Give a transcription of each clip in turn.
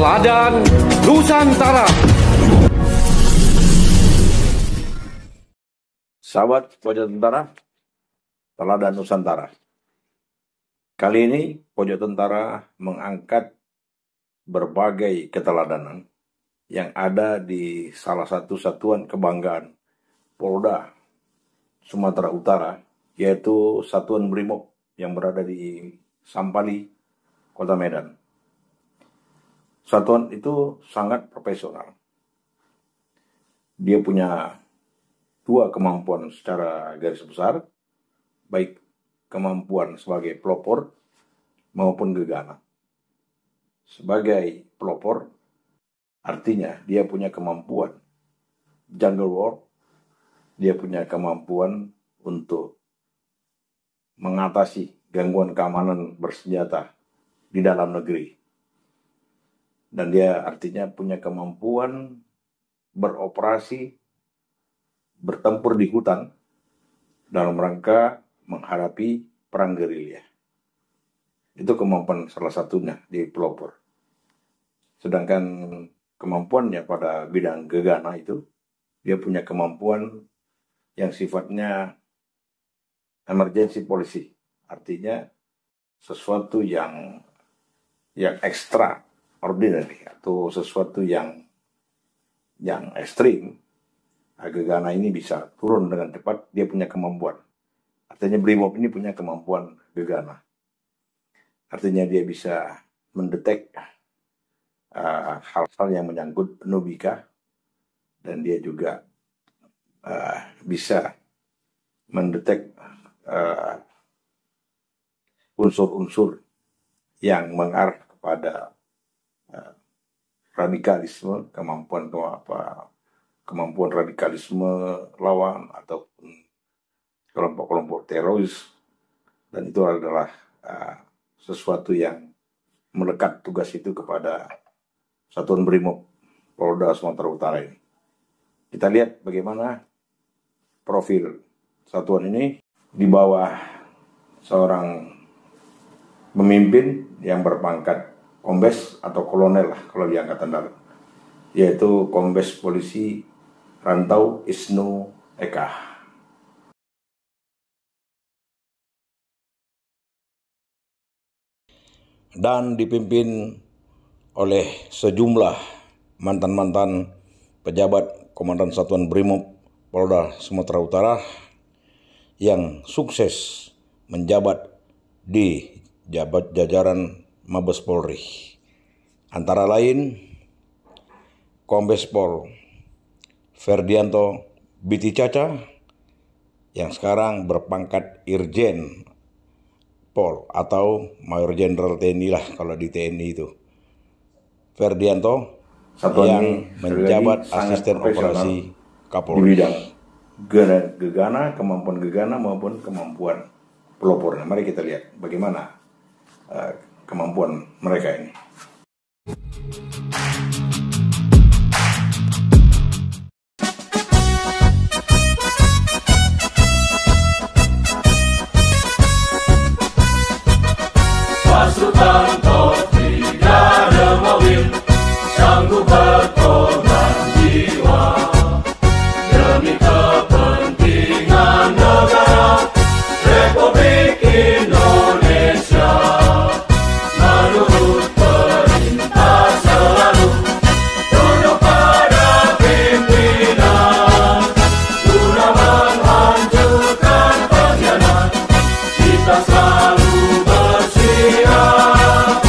Teladan Nusantara. Sahabat Pojok Tentara, Teladan Nusantara. Kali ini Pojok Tentara mengangkat berbagai keteladanan yang ada di salah satu satuan kebanggaan Polda Sumatera Utara, yaitu Satuan Brimob yang berada di Sampali, Kota Medan. Satuan itu sangat profesional. Dia punya dua kemampuan secara garis besar, baik kemampuan sebagai pelopor maupun gegana. Sebagai pelopor, artinya dia punya kemampuan jungle war, dia punya kemampuan untuk mengatasi gangguan keamanan bersenjata di dalam negeri. Dan dia artinya punya kemampuan beroperasi, bertempur di hutan dalam rangka menghadapi perang gerilya. Itu kemampuan salah satunya di pelopor. Sedangkan kemampuannya pada bidang gegana itu, dia punya kemampuan yang sifatnya emergency policy. Artinya sesuatu yang extraordinary atau sesuatu yang ekstrim. Gegana ini bisa turun dengan cepat, dia punya kemampuan. Artinya Brimob ini punya kemampuan gegana. Artinya dia bisa mendetek hal-hal yang menyangkut nubika, dan dia juga bisa mendetek unsur-unsur yang mengarah kepada radikalisme, kemampuan radikalisme lawan ataupun kelompok-kelompok teroris, dan itu adalah sesuatu yang melekat tugas itu kepada Satuan Brimob Polda Sumatera Utara ini. Kita lihat bagaimana profil satuan ini di bawah seorang pemimpin yang berpangkat kombes atau kolonel lah kalau di Angkatan Darat, yaitu Kombes Polisi Rantau Isnu Eka. Dan dipimpin oleh sejumlah mantan-mantan pejabat Komandan Satuan Brimob Polda Sumatera Utara yang sukses menjabat di jajaran Mabes Polri. Antara lain Kombes Pol Ferdianto Biti Caca yang sekarang berpangkat Irjen Pol atau Mayor Jenderal TNI lah kalau di TNI itu. Ferdianto yang menjabat asisten operasi Kapolri. Di bidang gegana, kemampuan gegana maupun kemampuan pelopornya. Mari kita lihat bagaimana kemampuan mereka ini. Pasukan Brigade Mobil sanggup berkorban jiwa demi kepentingan negara Republik Indonesia. Menurut perintah selalu tunduk pada pimpinan guna menghancurkan pengkhianat. Kita selalu bersiap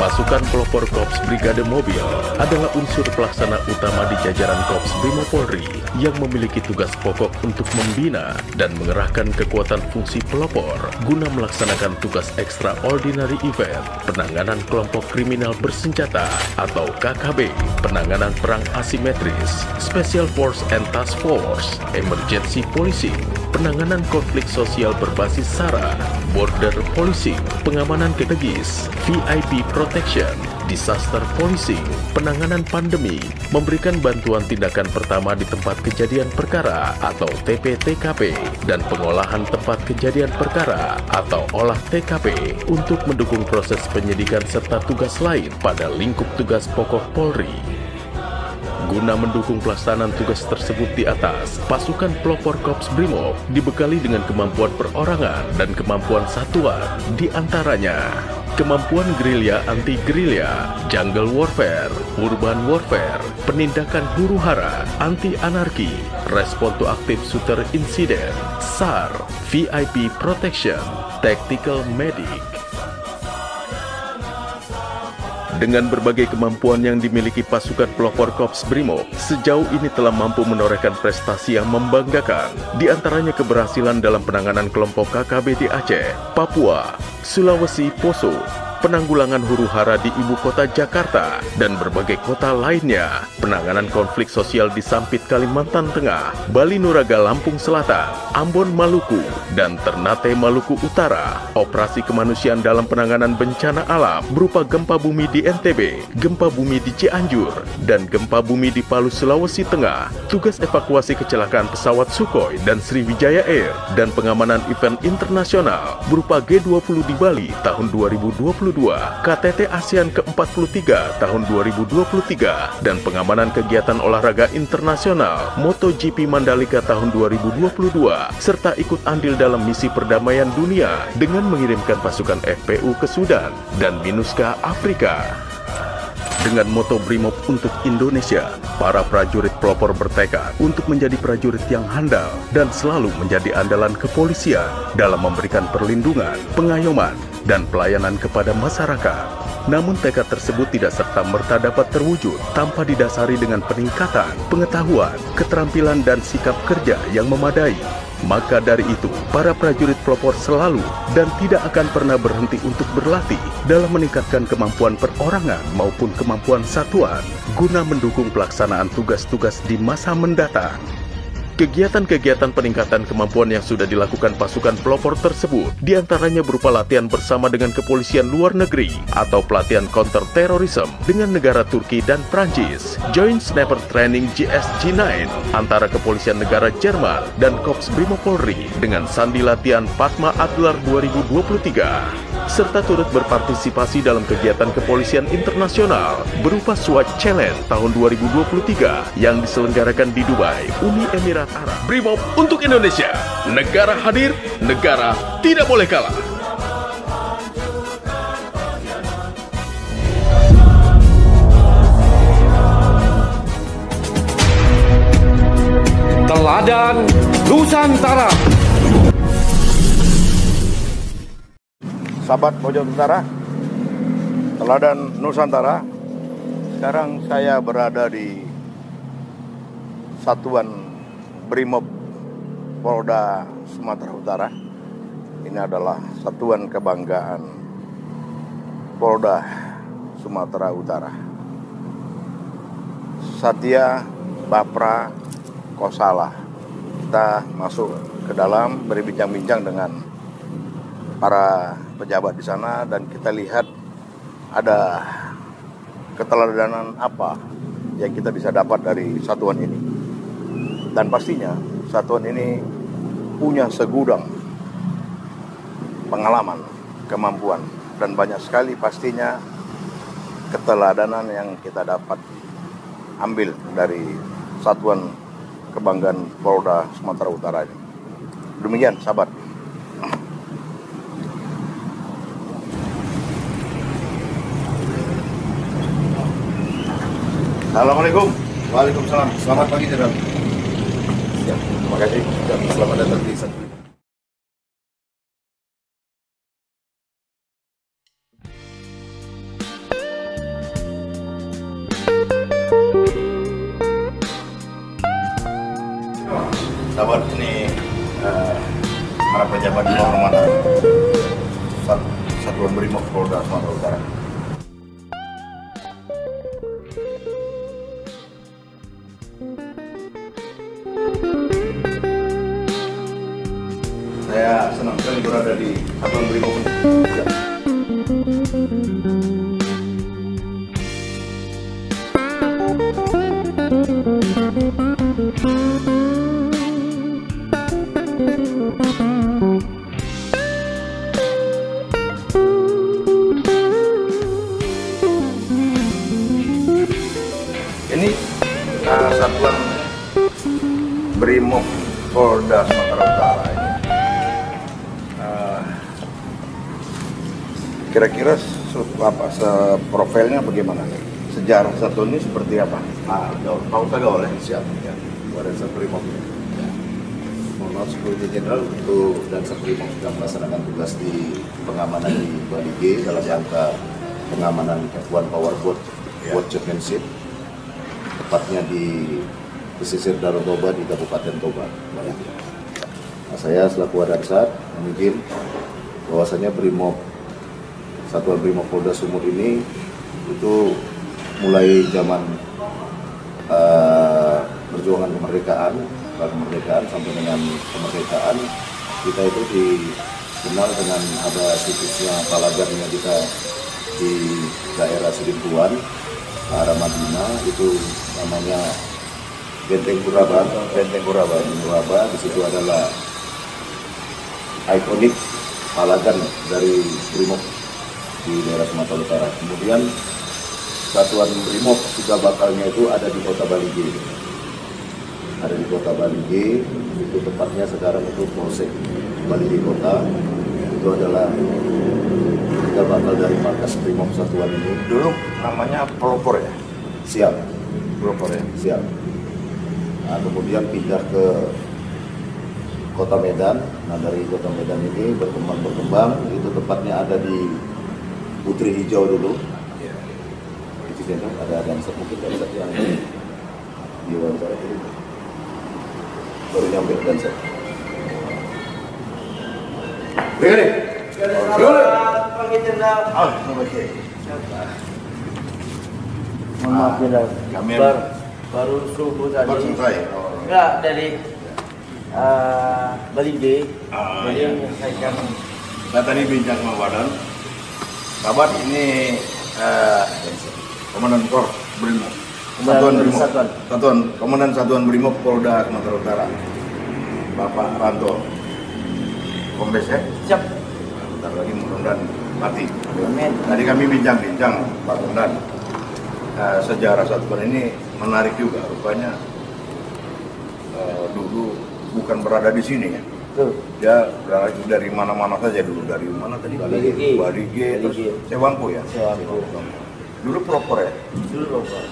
Pasukan pelopor Korps Brigade Mobil adalah unsur pelaksana utama di jajaran Korps Brimob Polri yang memiliki tugas pokok untuk membina dan mengerahkan kekuatan fungsi pelopor guna melaksanakan tugas extraordinary event, penanganan kelompok kriminal bersenjata atau KKB, penanganan perang asimetris, Special Force and Task Force, emergency policing, penanganan konflik sosial berbasis SARA, border policing, pengamanan strategis, VIP protection, disaster policing, penanganan pandemi, memberikan bantuan tindakan pertama di tempat kejadian perkara atau TP/TKP, dan pengolahan tempat kejadian perkara atau olah TKP untuk mendukung proses penyidikan serta tugas lain pada lingkup tugas pokok Polri. Guna mendukung pelaksanaan tugas tersebut di atas, pasukan pelopor Korps Brimob dibekali dengan kemampuan perorangan dan kemampuan satuan, di antaranya kemampuan gerilya anti-gerilya, jungle warfare, urban warfare, penindakan huru-hara, anti-anarki, respon to active shooter incident, SAR, VIP protection, tactical medic. Dengan berbagai kemampuan yang dimiliki pasukan pelopor Korps Brimob, sejauh ini telah mampu menorehkan prestasi yang membanggakan, di antaranya keberhasilan dalam penanganan kelompok KKB di Aceh, Papua, Sulawesi, Poso, penanggulangan huru-hara di ibu kota Jakarta, dan berbagai kota lainnya, penanganan konflik sosial di Sampit, Kalimantan Tengah, Bali Nuraga, Lampung Selatan, Ambon, Maluku, dan Ternate, Maluku Utara, operasi kemanusiaan dalam penanganan bencana alam berupa gempa bumi di NTB, gempa bumi di Cianjur, dan gempa bumi di Palu, Sulawesi Tengah, tugas evakuasi kecelakaan pesawat Sukhoi dan Sriwijaya Air, dan pengamanan event internasional berupa G20 di Bali tahun 2022, KTT ASEAN ke-43 tahun 2023, dan pengamanan kegiatan olahraga internasional MotoGP Mandalika tahun 2022, serta ikut andil dalam misi perdamaian dunia dengan mengirimkan pasukan FPU ke Sudan dan MINUSCA Afrika. Dengan moto Brimob untuk Indonesia, para prajurit pelopor bertekad untuk menjadi prajurit yang handal dan selalu menjadi andalan kepolisian dalam memberikan perlindungan, pengayoman, dan pelayanan kepada masyarakat. Namun tekad tersebut tidak serta-merta dapat terwujud tanpa didasari dengan peningkatan pengetahuan, keterampilan, dan sikap kerja yang memadai. Maka dari itu, para prajurit pelopor selalu dan tidak akan pernah berhenti untuk berlatih dalam meningkatkan kemampuan perorangan maupun kemampuan satuan guna mendukung pelaksanaan tugas-tugas di masa mendatang. Kegiatan-kegiatan peningkatan kemampuan yang sudah dilakukan pasukan pelopor tersebut diantaranya berupa latihan bersama dengan kepolisian luar negeri atau pelatihan counter terrorism dengan negara Turki dan Prancis, Joint Sniper Training JSG9 antara kepolisian negara Jerman dan Korps Brimob Polri dengan sandi latihan Padma Adlar 2023, serta turut berpartisipasi dalam kegiatan kepolisian internasional berupa SWAT Challenge tahun 2023 yang diselenggarakan di Dubai, Uni Emirat Arab. Brimob untuk Indonesia, negara hadir, negara tidak boleh kalah. Teladan Nusantara. Sahabat Pojok Utara, Teladan Nusantara. Sekarang saya berada di Satuan Brimob Polda Sumatera Utara. Ini adalah satuan kebanggaan Polda Sumatera Utara. Satya Bapra Kosala. Kita masuk ke dalam berbincang-bincang dengan para pejabat di sana dan kita lihat ada keteladanan apa yang kita bisa dapat dari satuan ini. Dan pastinya satuan ini punya segudang pengalaman, kemampuan, dan banyak sekali pastinya keteladanan yang kita dapat ambil dari satuan kebanggaan Polda Sumatera Utara ini. Demikian sahabat. Assalamualaikum. Waalaikumsalam. Selamat pagi, Jenderal. Ya, terima kasih. Dan selamat datang di Satu. sahabat, ini para pejabat kehormatan Satuan Brimob Polda Sumatera Utara. Saya senang sekali berada di Satuan Brimob. Ini Satuan Brimob Polda Sumatera Utara ini. Kira-kira profilnya bagaimana? Sejarah satuan ini seperti apa? Mau tahu oleh siap ya. Wadah Brimob. Mohon maaf Sekuriti Jenderal untuk dan Brimob sedang melaksanakan tugas di pengamanan di Bali G dalam rangka pengamanan F1 Powerboat World Championship, tepatnya di pesisir Danau Toba di Kabupaten Toba. Nah, saya selaku Wadansat memikir bahwasanya Satuan Brimob Polda Sumut ini itu mulai zaman perjuangan kemerdekaan sampai dengan kemerdekaan kita itu dikenal dengan ada situsnya palagannya kita di daerah Sidimpuan, arah Madinah, itu namanya Benteng Kuraba. Di situ adalah ikonik palagan dari Brimob di daerah Sumatera Utara. Kemudian Satuan Brimob juga bakalnya itu ada di Kota Bali G. Itu tepatnya sekarang itu Polsek Bali G Kota. Itu adalah kita bakal dari markas Brimob Satuan ini. Dulu namanya pelopor ya? Siap. Pelopor ya? Siap. Nah, kemudian pindah ke Kota Medan. Nah, dari Kota Medan ini berkembang, itu tepatnya ada di Putri Hijau dulu. Itu ada mungkin Danset yang di wawancara itu baru nyampe Danset. Begini. Pagi Jenderal. Oke. Mohon maaf Jenderal. Kami Baru subuh tadi. baru selesai. Enggak, dari Bali G. Jadi Iya. menyelesaikan. Saya tadi bincang sama Badan. Sahabat, ini Komandan Kor Brimob. Komandan Satuan Brimob Polda Sumatera Utara. Bapak Ranto. Kombes ya? Siap. Bentar lagi mudah-mudahan mati. Amin. Tadi kami bincang-bincang Pak Komandan. Sejarah satuan ini menarik juga. Rupanya dulu bukan berada di sini ya. Tuh. Dia berada dari mana-mana saja dulu. Dari mana tadi? Bali G, terus Sewangku ya? Sewangku. Dulu proper ya? Dulu loh, Pak.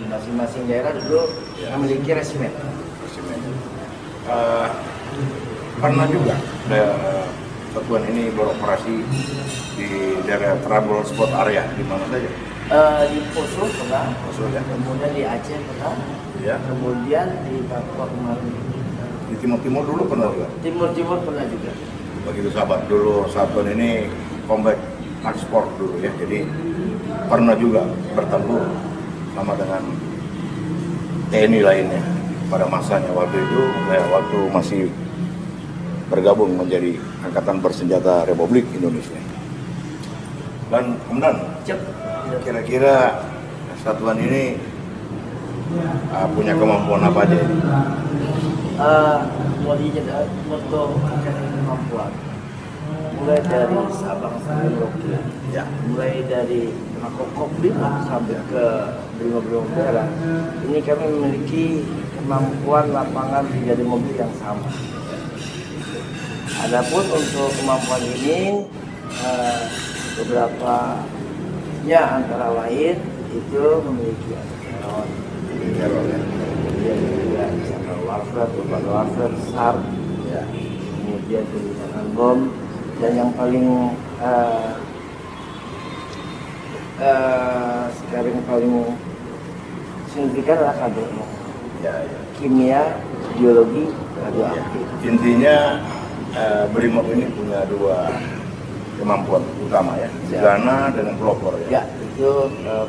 Masing-masing daerah dulu memiliki resimen. Pernah juga satuan ini beroperasi di daerah trouble spot area di mana saja? Di Poso pernah, Ya. kemudian di Aceh pernah, Ya. kemudian di Papua kemarin. Di Timur Dulu pernah juga. Timur pernah juga. Begitu sahabat, dulu satuan ini combat transport dulu ya. Jadi pernah juga bertempur sama dengan TNI lainnya pada masanya waktu itu, waktu masih bergabung menjadi Angkatan Bersenjata Republik Indonesia. Dan Komandan, Cep. kira-kira satuan ini punya kemampuan apa aja ini? Untuk mencari kemampuan, mulai dari Sabang sampai Merauke, Ya. mulai dari Makokop Brimob sampai ke Brimob Daerah, ini kami memiliki kemampuan lapangan 3 mobil yang sama. Adapun untuk kemampuan ini beberapanya antara lain itu memiliki teror, kemudian juga misalkan warfare, SAR, ya, kemudian penyelidikan bom, dan yang paling sekarang paling signifikan adalah kabel. Ya, ya. kimia, biologi, radioaktif. Intinya BRIMOB ini punya dua kemampuan utama ya, gegana dengan pelopor ya. Ya, itu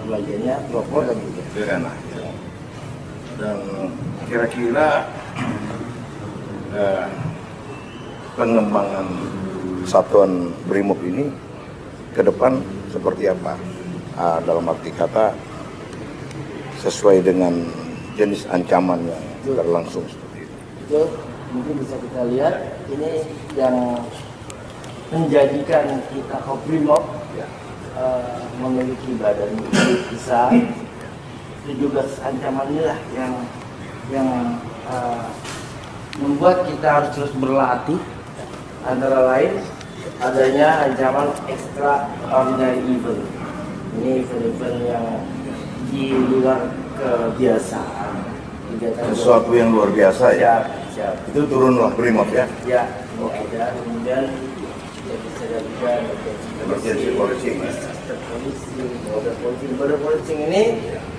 pelajarannya pelopor dan juga Gegana. Dan kira-kira pengembangan satuan BRIMOB ini ke depan seperti apa? Dalam arti kata sesuai dengan jenis ancaman yang berlangsung seperti itu. itu mungkin bisa kita lihat ini yang menjadikan kita BRIMOB memiliki badan besar. Itu juga ancaman inilah yang membuat kita harus terus berlatih, antara lain adanya ancaman extraordinary event. Ini event-event yang di luar kebiasaan, Sesuatu yang luar biasa ya. Siap. Itu turunlah BRIMOB ya. Ya, ini ada. Kemudian ya bisa juga Emergency policing. Border policing ini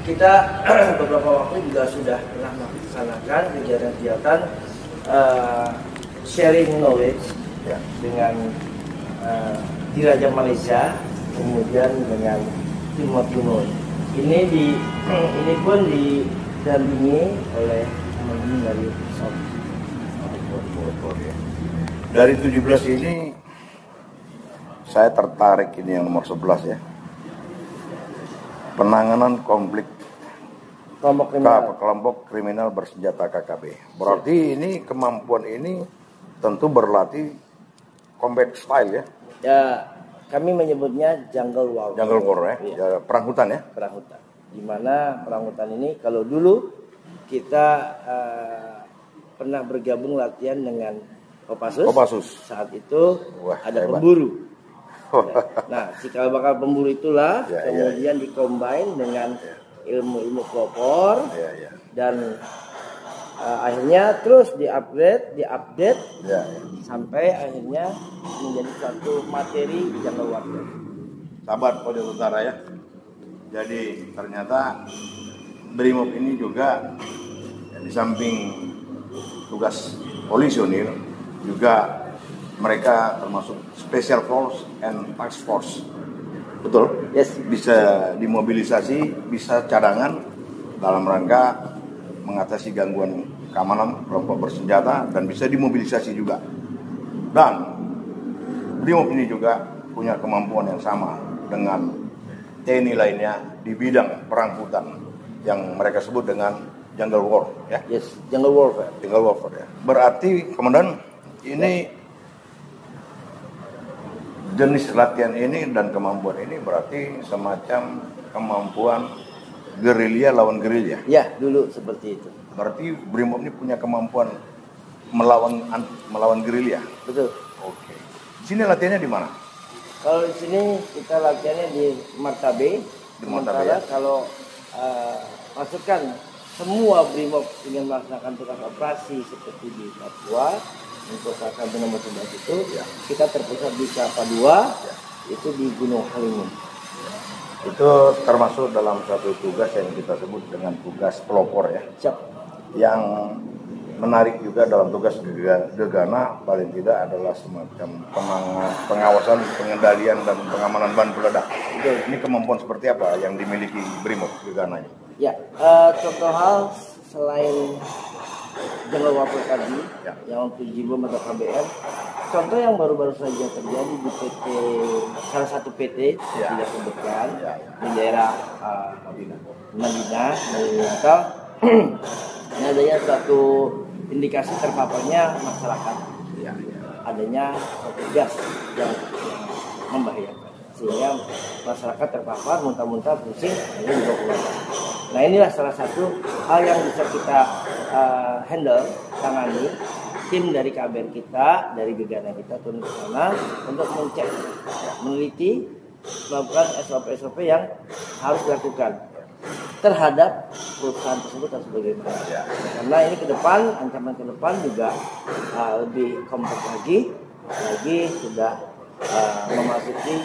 kita beberapa waktu juga sudah pernah melaksanakan kegiatan-kegiatan sharing knowledge Ya. dengan Diraja Malaysia, kemudian dengan Timur Timur. Ini pun didampingi oleh teman-teman dari South. Dari 17 ini saya tertarik ini yang nomor 11 ya. Penanganan konflik kelompok kriminal bersenjata KKB. Berarti ini kemampuan ini tentu berlatih combat style ya. Ya, kami menyebutnya jungle war. Jungle war ya. Iya. Ya, perang hutan ya. Perang hutan. Di mana perang hutan ini kalau dulu kita pernah bergabung latihan dengan Kopassus. Saat itu ada hebat. pemburu. Nah, cikal bakal pemburu itulah Ya, kemudian dikombin dengan ilmu-ilmu pelopor dan akhirnya terus diupdate Ya. sampai akhirnya menjadi suatu materi jungle warfare. Sahabat Kode Utara ya. Jadi ternyata BRIMOB ini juga ya, di samping tugas polisionil juga mereka termasuk Special Force and Task Force. Betul? Yes. Bisa dimobilisasi, bisa cadangan dalam rangka mengatasi gangguan keamanan kelompok bersenjata dan bisa dimobilisasi juga. Dan BRIMOB ini juga punya kemampuan yang sama dengan TNI lainnya di bidang perang hutan yang mereka sebut dengan jungle war ya. Yes, jungle warfare. Jungle warfare ya. Berarti komandan ini jenis latihan ini dan kemampuan ini berarti semacam kemampuan gerilya lawan gerilya. Ya, dulu seperti itu. Berarti BRIMOB ini punya kemampuan melawan gerilya. Betul. Oke. Di sini latihannya di mana? Kalau di sini kita latihannya di Martabe. Di Martabe, Sementara ya? kalau pasukan semua BRIMOB ingin melaksanakan tugas operasi seperti di Papua untuk KKB nomor 11 itu, kita terpusat di Kelapa II, itu di Gunung Halimun. Itu termasuk dalam satu tugas yang kita sebut dengan tugas pelopor ya. Siap. Yang menarik juga dalam tugas gegana paling tidak adalah semacam pengawasan, pengendalian dan pengamanan bahan peledak. Ini kemampuan seperti apa yang dimiliki BRIMOB gegananya? Ya, contoh hal selain jungle warfare tadi, yang untuk Jibom atau KBR, contoh yang baru-baru saja terjadi di PT, salah satu PT tidak sebutkan di daerah Madinah, ini adanya suatu indikasi terpaparnya masyarakat, adanya suatu gas yang membahayakan, sehingga masyarakat terpapar, muntah-muntah, pusing, ini juga keluar. Nah, inilah salah satu hal yang bisa kita handle, tangani. Tim dari KBR kita, dari gegana kita turun ke sana untuk mencek, meneliti, melakukan SOP-SOP yang harus dilakukan terhadap perusahaan tersebut dan sebagainya. Karena ini ke depan, ancaman ke depan juga lebih kompleks lagi sudah memasuki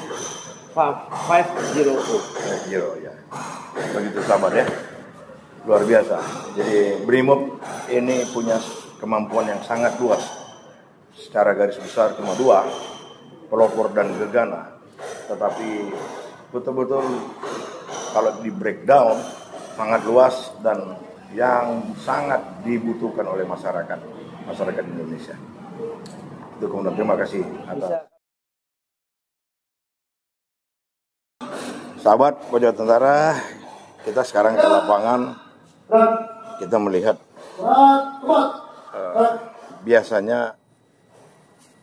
5.0 ya. Begitu sahabat ya. luar biasa. Jadi Brimob ini punya kemampuan yang sangat luas. Secara garis besar cuma 2, pelopor dan gegana. Tetapi betul-betul kalau di breakdown sangat luas dan yang sangat dibutuhkan oleh masyarakat Indonesia. Itu kemudian terima kasih atas. Sahabat Pojok Tentara, kita sekarang ke lapangan. Kita melihat biasanya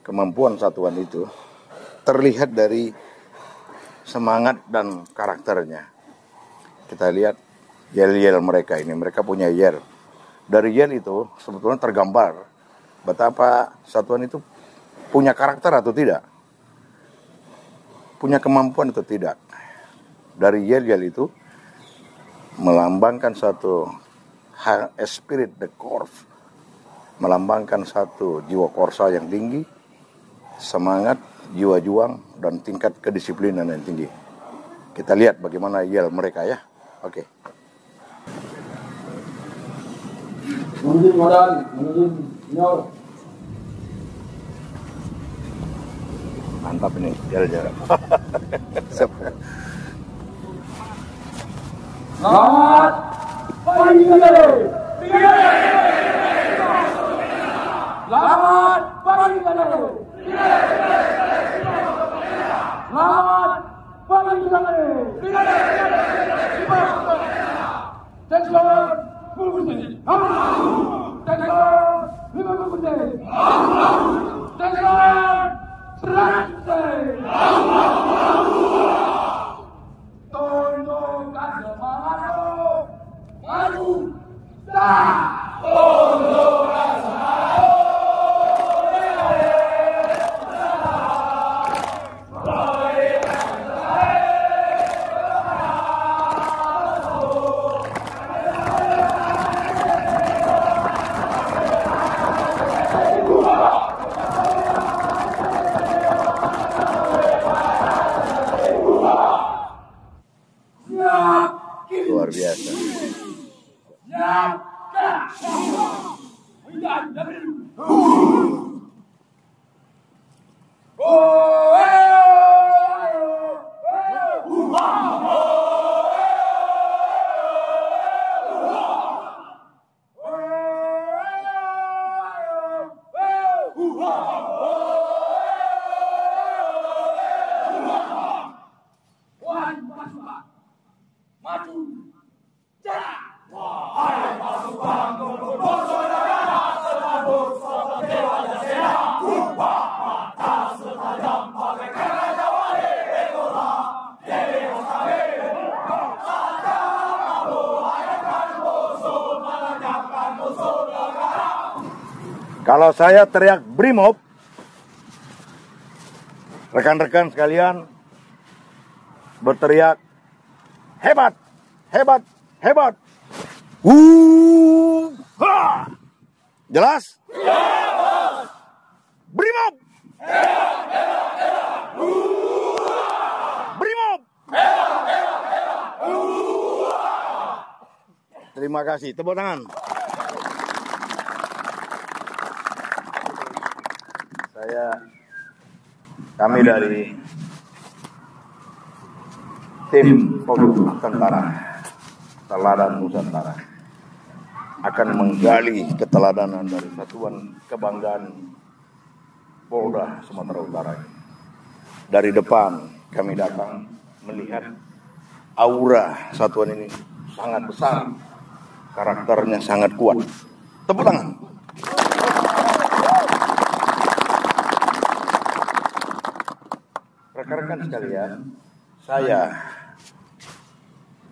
kemampuan satuan itu terlihat dari semangat dan karakternya. Kita lihat yel-yel mereka ini, mereka punya yel. Dari yel itu sebetulnya tergambar betapa satuan itu punya karakter atau tidak, punya kemampuan atau tidak. Dari yel-yel itu melambangkan satu spirit the corps, melambangkan satu jiwa korsa yang tinggi, semangat, jiwa juang, dan tingkat kedisiplinan yang tinggi. Kita lihat bagaimana yel mereka ya. Oke. Menuju Modan, menuju Nyor. Mantap ini yel-yel. Selamat pagi Negara. Selamat pagi Negara. Selamat pagi Negara. Tension, pulpusnya. Tension, 50%. Tension, 100%. Tundukkan semangatmu, maju, dah. Tundukkan semangatmu. Luar biasa. Kalau saya teriak Brimob, rekan-rekan sekalian berteriak hebat, hebat, hebat. Ha! Jelas? Brimob. Brimob. Terima kasih. Tepuk tangan. Kami dari tim Pojok Tentara Teladan Nusantara akan menggali keteladanan dari Satuan Kebanggaan Polda Sumatera Utara. Dari depan kami datang melihat aura satuan ini sangat besar, karakternya sangat kuat. Tepuk tangan. Rekan-rekan sekalian, saya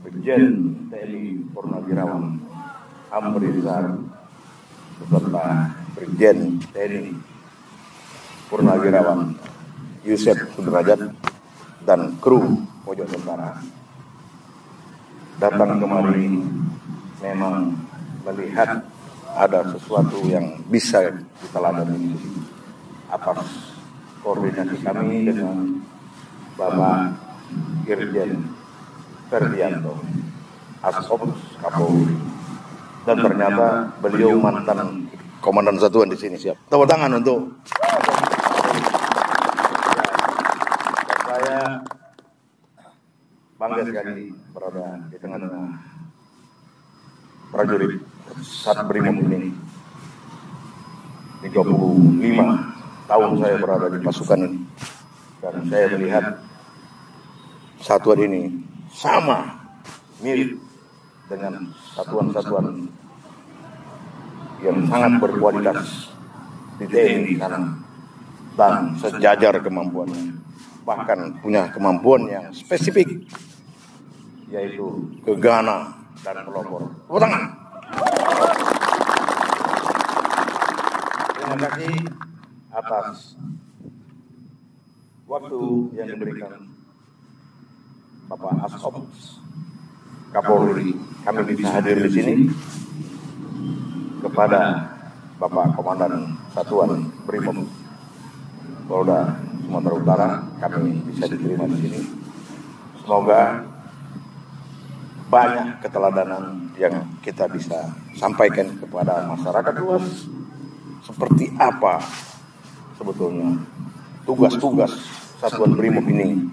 Brigjen TNI Purnawirawan Amri Rizal beserta Brigjen TNI Purnawirawan Yusef Sudrajat dan kru Pojok Tentara datang kemari memang melihat ada sesuatu yang bisa diteladani atas koordinasi kami dengan Bapak Irjen Ferdianto, Asops Kapolri. Dan ternyata beliau mantan komandan satuan di sini. Siap. Tepuk tangan untuk. Dan saya bangga sekali berada di tengah-tengah prajurit Sat Brimob ini. 35 tahun saya berada di pasukan ini. Dan saya melihat satuan ini sama mirip dengan satuan-satuan yang sangat berkualitas di TNI sana dan sejajar kemampuannya, bahkan punya kemampuan yang spesifik, yaitu gegana dan pelopor. Tepuk tangan. Terima kasih atas waktu yang diberikan Bapak Asop Kapolri, kami bisa hadir di sini. Kepada Bapak Komandan Satuan Brimob Polda Sumatera Utara, kami bisa diterima di sini. Semoga banyak keteladanan yang kita bisa sampaikan kepada masyarakat luas, seperti apa sebetulnya tugas-tugas Satuan Brimob ini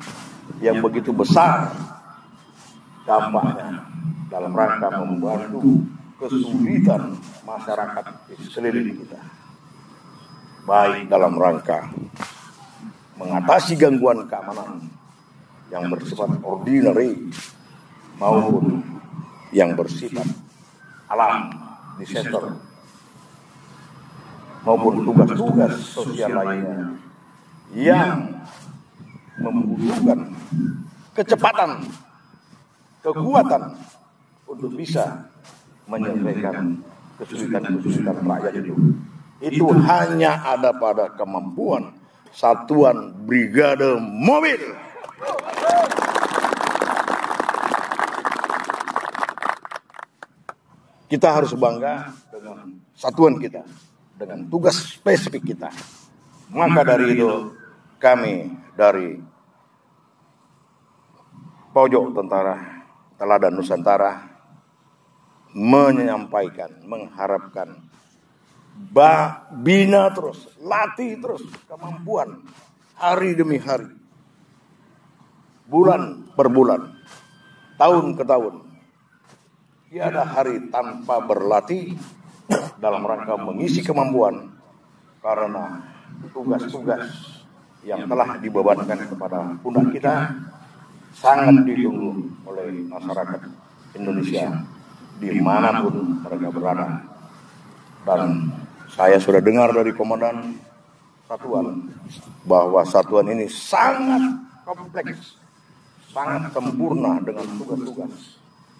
yang begitu besar dampaknya dalam rangka membantu kesulitan masyarakat di sekeliling kita, baik dalam rangka mengatasi gangguan keamanan yang bersifat ordinary maupun yang bersifat alam disaster, maupun tugas-tugas sosial lainnya yang membutuhkan kecepatan, kekuatan untuk bisa menyelesaikan kesulitan-kesulitan rakyat itu hanya ada pada kemampuan Satuan Brigade Mobil. Kita harus bangga dengan satuan kita, dengan tugas spesifik kita. Maka dari itu kami dari pojok tentara Teladan Nusantara menyampaikan, mengharapkan bina terus, latih terus kemampuan hari demi hari, bulan per bulan, tahun ke tahun. Tiada hari tanpa berlatih dalam rangka mengisi kemampuan, karena tugas-tugas yang telah dibebankan kepada pundak kita sangat ditunggu oleh masyarakat Indonesia dimanapun mereka berada. Dan saya sudah dengar dari komandan satuan bahwa satuan ini sangat kompleks, sangat sempurna dengan tugas-tugas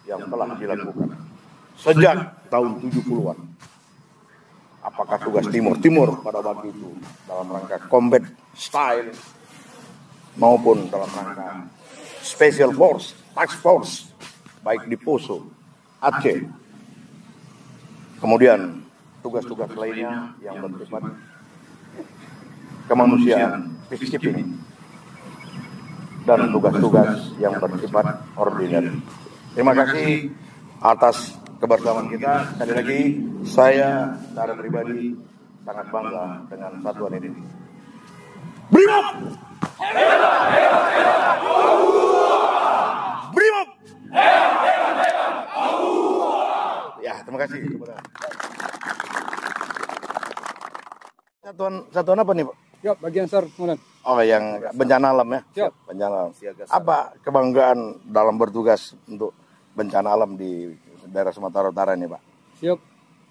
yang telah dilakukan sejak tahun 70-an. Apakah tugas Timur pada waktu itu dalam rangka combat style maupun dalam rangka special force, task force, baik di Poso, Aceh, kemudian tugas-tugas lainnya yang bersifat kemanusiaan, peacekeeping, dan tugas-tugas yang bersifat ordinary. Terima kasih atas kebersamaan kita. Sekali lagi, saya secara pribadi sangat bangga dengan satuan ini. Brimob! Brimob! Ya, terima kasih. Satuan apa nih, Pak? Ya, bagian SAR, Komandan. Oh, yang bencana alam ya? Siap. Bencana alam. Apa kebanggaan dalam bertugas untuk bencana alam di daerah Sumatera Utara ini, Pak? Siap.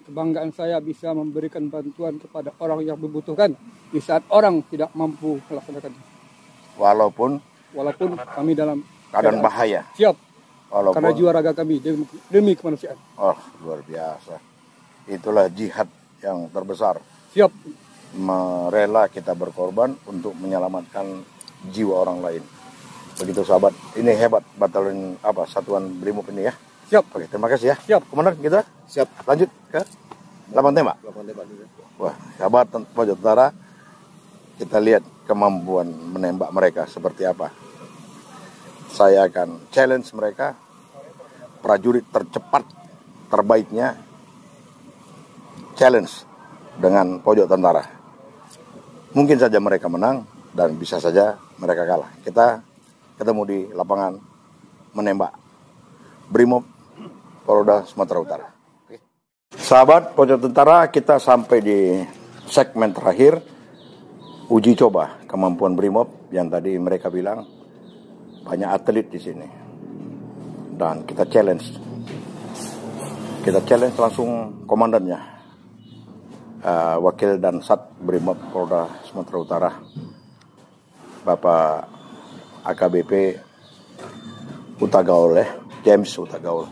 Kebanggaan saya bisa memberikan bantuan kepada orang yang membutuhkan di saat orang tidak mampu melaksanakannya. Walaupun kami dalam keadaan bahaya. Siap. Walaupun, karena jiwa raga kami demi kemanusiaan. Oh, luar biasa. Itulah jihad yang terbesar. Siap. Rela kita berkorban untuk menyelamatkan jiwa orang lain. Begitu sahabat. Ini hebat batalion Satuan Brimob ini ya. Siap. Oke, terima kasih ya. Siap. Komandan, kita siap. Lanjut ke lapangan tembak. Wah, sahabat pojok utara, kita lihat kemampuan menembak mereka seperti apa. Saya akan challenge mereka, prajurit tercepat terbaiknya challenge dengan pojok tentara. Mungkin saja mereka menang dan bisa saja mereka kalah. Kita ketemu di lapangan menembak Brimob Polda Sumatera Utara. Sahabat pojok tentara, kita sampai di segmen terakhir uji coba kemampuan Brimob yang tadi mereka bilang banyak atlet di sini. Dan kita challenge langsung komandannya, Wakil dan Sat Brimob Polda Sumatera Utara, Bapak AKBP Utagaul, James Utagaul.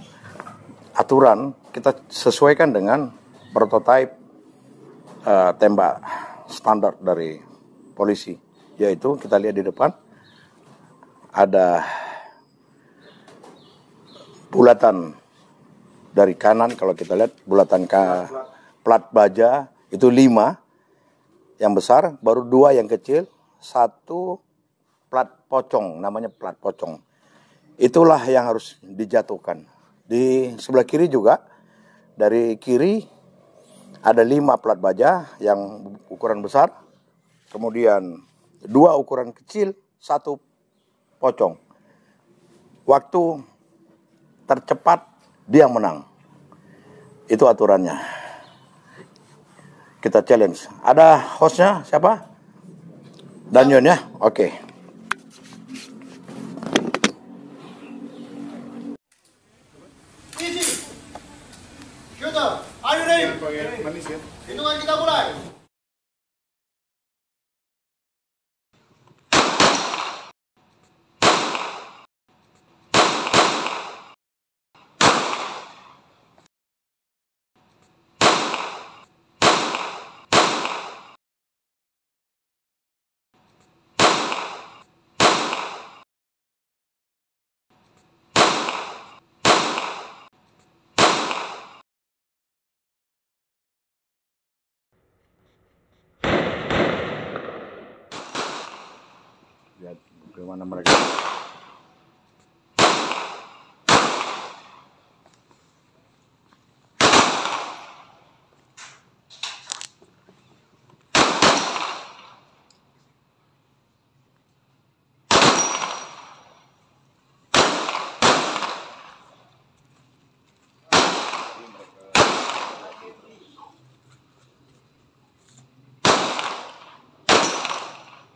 Aturan kita sesuaikan dengan prototipe tembak standar dari polisi, yaitu kita lihat di depan ada bulatan dari kanan. Kalau kita lihat bulatan plat baja itu 5 yang besar, baru 2 yang kecil, 1 plat pocong, namanya plat pocong. Itulah yang harus dijatuhkan. Di sebelah kiri juga, dari kiri ada 5 plat baja yang ukuran besar, kemudian 2 ukuran kecil, 1 pocong. Waktu tercepat dia yang menang. Itu aturannya. Kita challenge. Ada hostnya siapa? Danyon ya? Oke. Shooter, are you ready? Hitungan kita mulai. Lihat bagaimana mereka.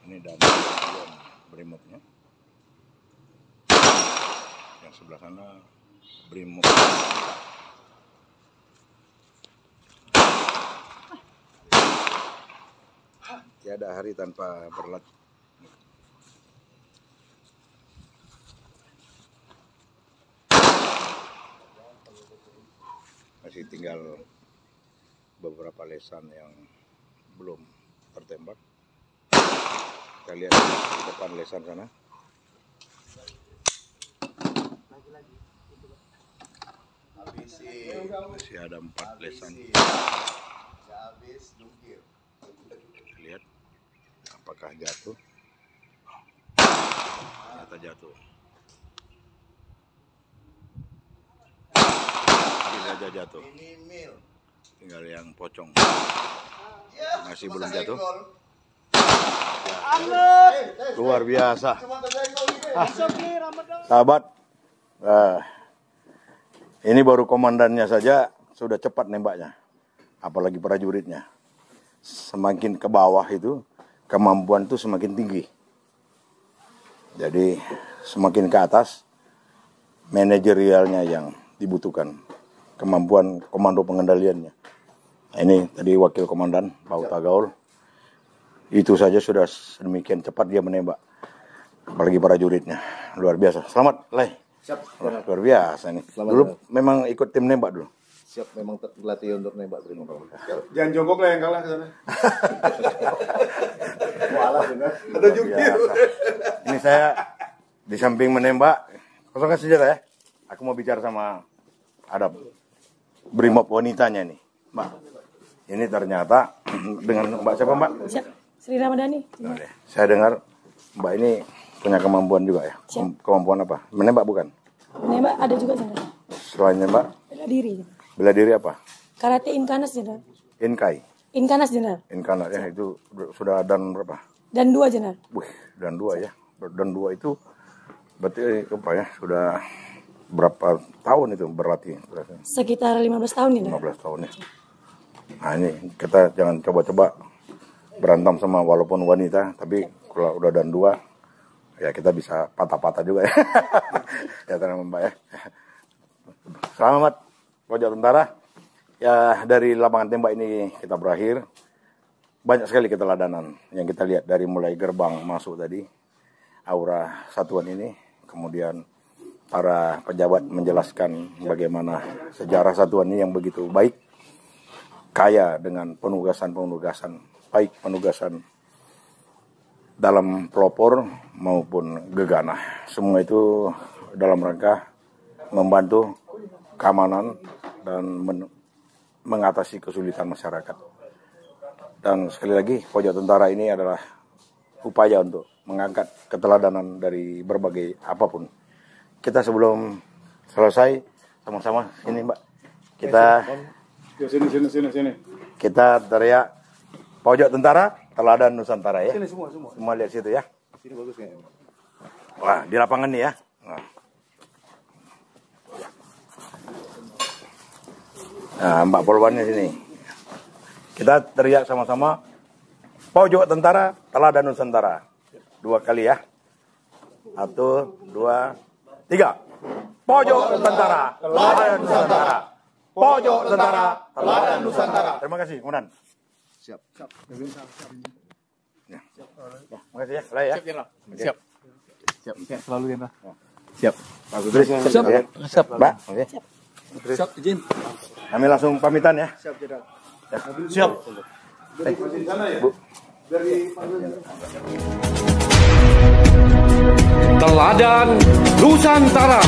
Ini dan Brimobnya. Yang sebelah sana Brimob. Tiada hari tanpa berlatih. Masih tinggal beberapa lesan yang belum tertembak. Kita lihat di depan lesan sana. Masih ada 4 lesan. Kita lihat apakah jatuh. Ternyata jatuh. Tidak aja jatuh. Tinggal yang pocong. Masih belum jatuh. Luar biasa. Sahabat, ini baru komandannya saja sudah cepat nembaknya, apalagi prajuritnya. Semakin ke bawah itu kemampuan itu semakin tinggi. Jadi semakin ke atas manajerialnya yang dibutuhkan, kemampuan komando pengendaliannya. Ini tadi wakil komandan Pak Utagaul. Itu saja sudah sedemikian cepat dia menembak, apalagi prajuritnya. Luar biasa. Selamat, Leh. Siap. Luar biasa nih. Selamat, dulu memang ikut tim nembak dulu. Siap, memang terlatih untuk nembak Brimob. Jangan jongkok lah yang kalah ke sana. Walah benar. Ada jungkir. Ini saya di samping menembak, kosongkan senjata ya. Aku mau bicara sama ada Brimob wanitanya nih, Mbak. Ini ternyata dengan Mbak siapa, Mbak? Siap. Sri Ramadhani. Saya dengar Mbak ini punya kemampuan juga ya. Kemampuan apa? Menembak bukan? Menembak ada juga, Jenderal. Selain nembak, Bela diri. bela diri apa? Karate Inkanas, Jenderal. Inkai. Inkanas Jenderal. Inkanas ya, itu sudah dan berapa? Dan 2 Jenderal. Wih, dan 2 ya. Dan 2 itu berarti apa ya? Sudah berapa tahun itu berlatih? Sekitar 15 tahun Jenderal. 15 tahun ya. Nah ini kita jangan coba-coba berantem sama walaupun wanita, tapi kalau udah dan 2 ya kita bisa patah-patah juga ya. Ya teman Mbak ya. Selamat pojok tentara. Ya dari lapangan tembak ini kita berakhir. Banyak sekali keteladanan yang kita lihat dari mulai gerbang masuk tadi, aura satuan ini, kemudian para pejabat menjelaskan bagaimana sejarah satuan ini yang begitu baik, kaya dengan penugasan-penugasan, baik penugasan dalam pelopor maupun gegana. Semua itu dalam rangka membantu keamanan dan mengatasi kesulitan masyarakat. Dan sekali lagi, pojok tentara ini adalah upaya untuk mengangkat keteladanan dari berbagai apapun. Kita sebelum selesai sama-sama sini Mbak. Kita Sini. Kita teriak pojok tentara, teladan Nusantara ya. Sini semua. Semua lihat situ ya. Sini bagus kayaknya. Wah, di lapangan nih ya. Nah, Mbak Polwannya sini. Kita teriak sama-sama pojok tentara, teladan Nusantara. 2 kali ya. 1, 2, 3. Pojok tentara, teladan Nusantara. Pojok tentara, teladan Nusantara. Terima kasih, Komandan. Siap. Ya. Terima kasih ya. Siap, Jenderal. Siap. Siap selalu Jenderal. Siap. Pak Gudris. Siap. Siap, Mbak. Oke. Siap, izin. Kami langsung pamitan ya. Siap, Jenderal. Ya. Siap. Bu. Teladan Nusantara.